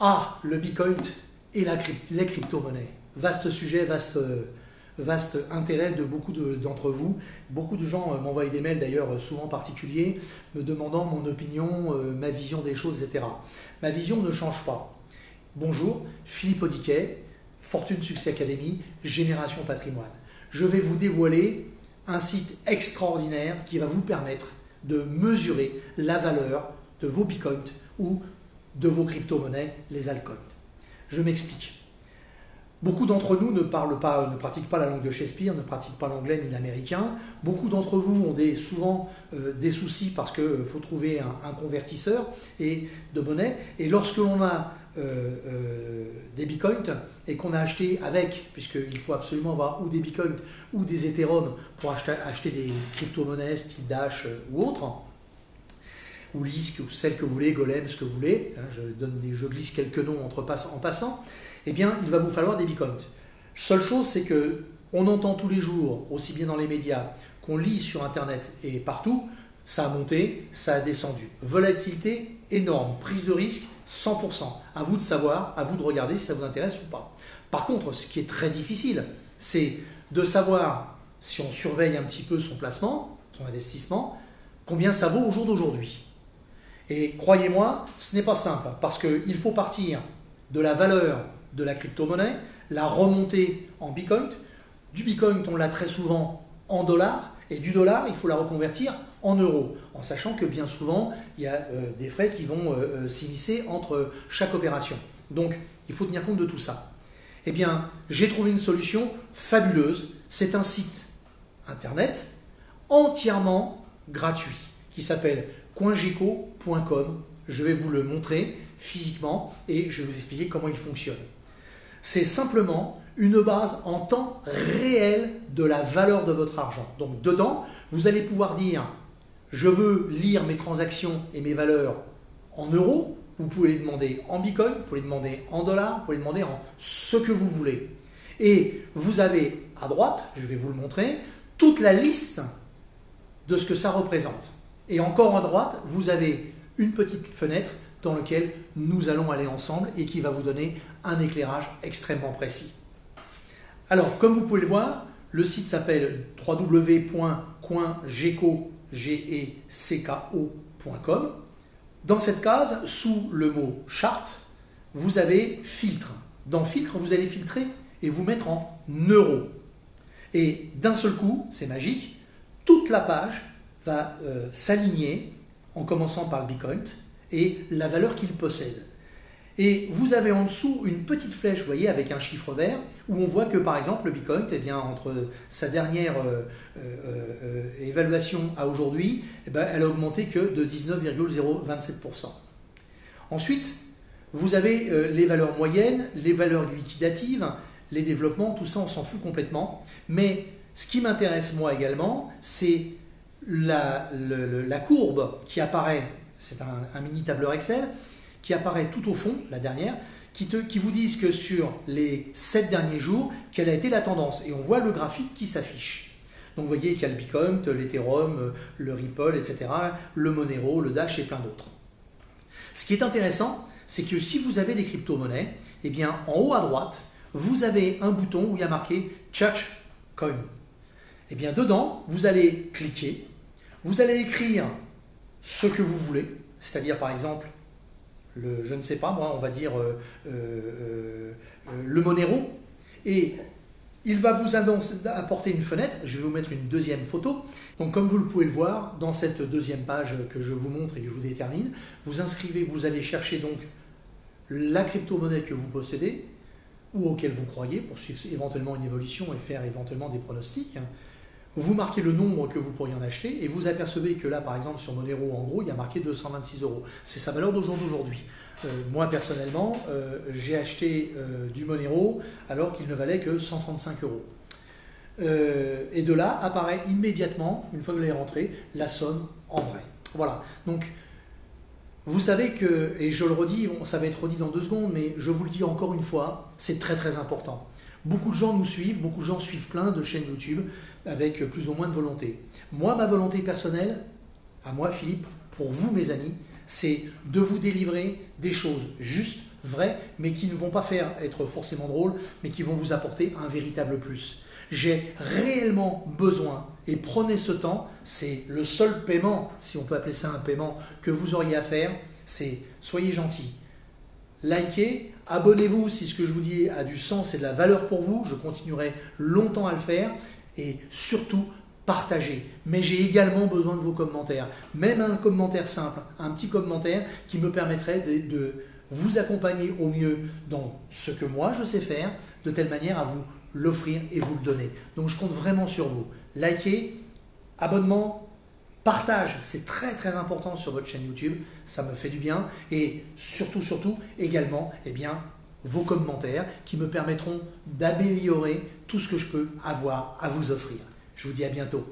Ah, le Bitcoin et les crypto-monnaies. Vaste sujet, vaste intérêt de beaucoup d'entre vous. Beaucoup de gens m'envoient des mails d'ailleurs souvent particuliers me demandant mon opinion, ma vision des choses, etc. Ma vision ne change pas. Bonjour, Philippe Audiquet, Fortune Succès Academy, Génération Patrimoine. Je vais vous dévoiler un site extraordinaire qui va vous permettre de mesurer la valeur de vos bitcoins ou de vos crypto-monnaies, les altcoins. Je m'explique. Beaucoup d'entre nous ne pratiquent pas la langue de Shakespeare, ne pratiquent pas l'anglais ni l'américain. Beaucoup d'entre vous ont souvent des soucis parce qu'il faut trouver un convertisseur de monnaie. Et lorsque l'on a des bitcoins et qu'on a acheté avec, puisqu'il faut absolument avoir ou des bitcoins ou des Ethereum pour acheter des crypto-monnaies style Dash ou autres, ou Lisk, ou celle que vous voulez, Golem, ce que vous voulez, je glisse quelques noms en passant, eh bien, il va vous falloir des bitcoins. Seule chose, c'est que on entend tous les jours, aussi bien dans les médias, qu'on lit sur Internet et partout, ça a monté, ça a descendu. Volatilité énorme, prise de risque 100%. À vous de savoir, à vous de regarder si ça vous intéresse ou pas. Par contre, ce qui est très difficile, c'est de savoir, si on surveille un petit peu son placement, son investissement, combien ça vaut au jour d'aujourd'hui. Et croyez-moi, ce n'est pas simple, parce qu'il faut partir de la valeur de la crypto-monnaie, la remonter en bitcoin. Du bitcoin, on l'a très souvent en dollars, et du dollar, il faut la reconvertir en euros, en sachant que bien souvent, il y a des frais qui vont s'immiscer entre chaque opération. Donc, il faut tenir compte de tout ça. Eh bien, j'ai trouvé une solution fabuleuse. C'est un site internet entièrement gratuit qui s'appelle coingeco.com. Je vais vous le montrer physiquement et je vais vous expliquer comment il fonctionne. C'est simplement une base en temps réel de la valeur de votre argent. Donc dedans, vous allez pouvoir dire « Je veux lire mes transactions et mes valeurs en euros ». Vous pouvez les demander en bitcoin, vous pouvez les demander en dollars, vous pouvez les demander en ce que vous voulez. Et vous avez à droite, je vais vous le montrer, toute la liste de ce que ça représente. Et encore à droite, vous avez une petite fenêtre dans laquelle nous allons aller ensemble et qui va vous donner un éclairage extrêmement précis. Alors, comme vous pouvez le voir, le site s'appelle www.coingeco.com. Dans cette case, sous le mot « charte », vous avez « filtre ». Dans « filtre », vous allez filtrer et vous mettre en euros. Et d'un seul coup, c'est magique, toute la page va s'aligner en commençant par le bitcoin et la valeur qu'il possède. Et vous avez en dessous une petite flèche, vous voyez, avec un chiffre vert, où on voit que par exemple le bitcoin, eh bien, entre sa dernière évaluation à aujourd'hui, eh bien, elle a augmenté que de 19,027%. Ensuite, vous avez les valeurs moyennes, les valeurs liquidatives, les développements, tout ça on s'en fout complètement. Mais ce qui m'intéresse moi également, c'est la courbe qui apparaît, c'est un mini tableur Excel, qui apparaît tout au fond, la dernière, qui vous disent que sur les 7 derniers jours, quelle a été la tendance. Et on voit le graphique qui s'affiche. Donc vous voyez qu'il y a le Bitcoin, l'Ethereum, le Ripple, etc., le Monero, le Dash et plein d'autres. Ce qui est intéressant, c'est que si vous avez des crypto-monnaies, eh bien en haut à droite, vous avez un bouton où il y a marqué « Charge Coin ». Eh bien dedans, vous allez cliquer, vous allez écrire ce que vous voulez, c'est-à-dire par exemple, je ne sais pas moi, on va dire le Monero, et il va vous apporter une fenêtre. Je vais vous mettre une deuxième photo. Donc comme vous pouvez le voir, dans cette deuxième page que je vous montre et que je vous détermine, vous inscrivez, vous allez chercher donc la crypto-monnaie que vous possédez ou auquel vous croyez pour suivre éventuellement une évolution et faire éventuellement des pronostics. Vous marquez le nombre que vous pourriez en acheter et vous apercevez que là, par exemple, sur Monero, en gros, il y a marqué 226 €. C'est sa valeur d'aujourd'hui. Moi, personnellement, j'ai acheté du Monero alors qu'il ne valait que 135 €. Et de là apparaît immédiatement, une fois que vous l'avez rentré, la somme en vrai. Voilà. Donc, vous savez que, et je le redis, ça va être redit dans 2 secondes, mais je vous le dis encore une fois, c'est très très important. Beaucoup de gens nous suivent, beaucoup de gens suivent plein de chaînes YouTube avec plus ou moins de volonté. Moi, ma volonté personnelle, à moi Philippe, pour vous mes amis, c'est de vous délivrer des choses justes, vrais, mais qui ne vont pas faire être forcément drôles, mais qui vont vous apporter un véritable plus. J'ai réellement besoin, et prenez ce temps, c'est le seul paiement, si on peut appeler ça un paiement, que vous auriez à faire, c'est soyez gentils. Likez, abonnez-vous si ce que je vous dis a du sens et de la valeur pour vous, je continuerai longtemps à le faire, et surtout, partagez. Mais j'ai également besoin de vos commentaires, même un commentaire simple, un petit commentaire qui me permettrait de vous accompagner au mieux dans ce que moi je sais faire, de telle manière à vous l'offrir et vous le donner. Donc je compte vraiment sur vous. Likez, abonnement, partage, c'est très très important sur votre chaîne YouTube, ça me fait du bien. Et surtout également, vos commentaires qui me permettront d'améliorer tout ce que je peux avoir à vous offrir. Je vous dis à bientôt.